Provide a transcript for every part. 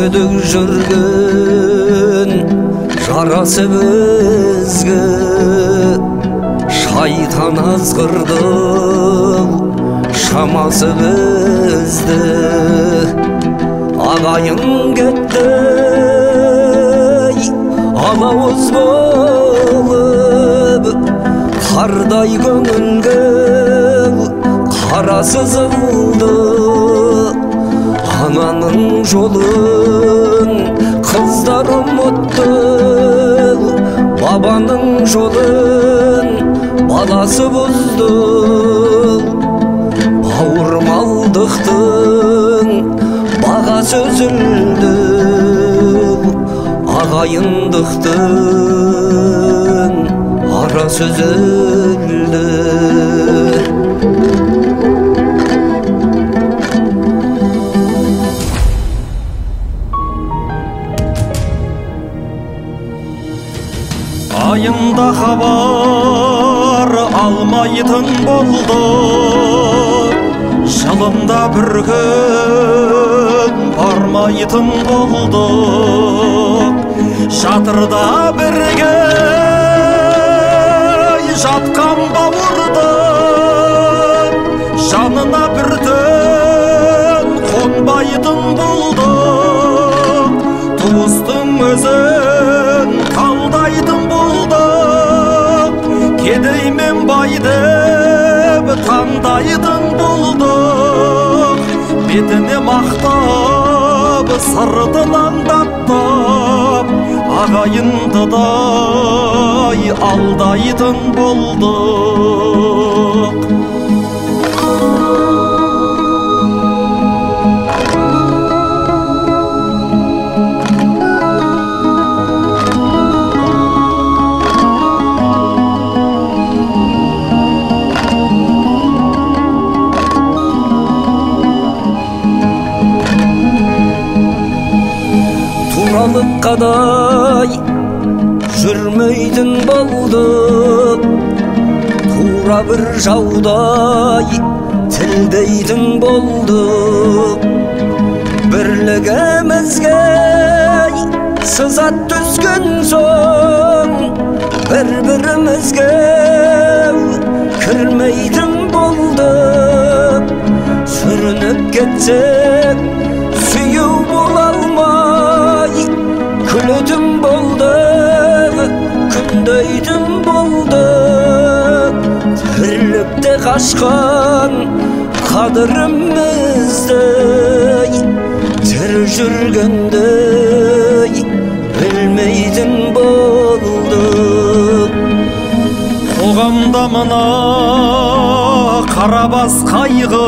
Күнөдүк жүргөн жарасы бізге шайтан азғырды шамасы бізді ағайын кетті алауыз болып қардай көңілге қара сызылды ананың жолын қыздар ұмытты бабаның жолын баласы бұзды бауырмалдықтың бағасы үзілді ағайындықтың арасы үзілді айында хабар алмайтын болды жылында бір күн бармайтын болды жатырда бірге жатқан бауырдың жанына бір түн қонбайтын болды туыстың өзін қалдайтын болды кедей мен байды таңдайтын болды бетіне мақтап сыртын аңдаттап ағайындыдай алдайтын болдық Туралыққадай жүрмейтін болдық тура бір жаудай тілдейтін болдық бірлігімізге сызат түскен соң бір-бірімізге кірмейтін болдық сүрініп кетсек сүйеу бола алмай күлетін болдық күндейтін болдық тірлікте қашқан қадірімізді тірі жүргенде білмейтін болдық қоғамда мына қарабас қайғы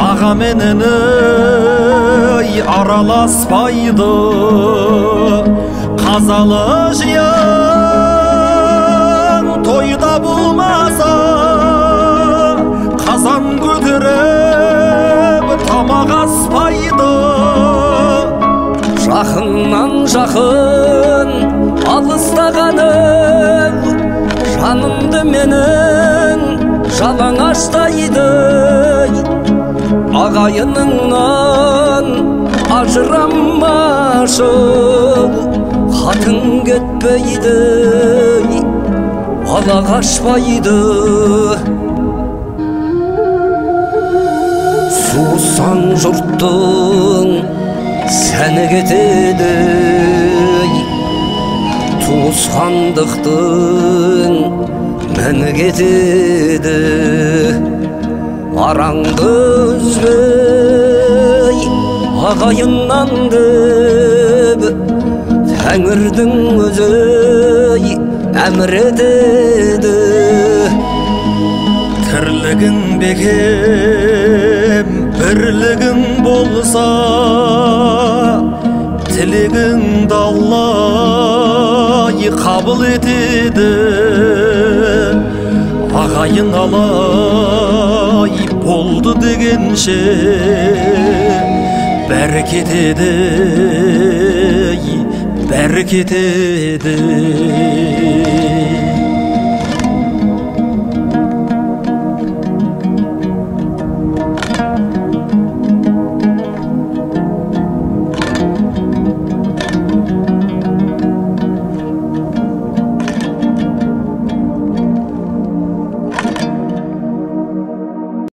аға мен іні араласпайды қазалы жиын тойда болмаса қазан көтеріп тамақ аспайды жақыннан жақын алыстағаның жанымды менің жалаңаштайды ағайыныңнан ажырамашы хатын кетпейді бала қашпайды сусан жұрттың сәні кетеді туысқандықтың мәні кетеді араңды үзбей ағайыннан деп тәңірдің өзі әмір етеді тірлігің бекем бірлігің болса тілегіңді Алла қабыл етеді ағайын алай болды дегенше бәрі кетеді бәрі кетеді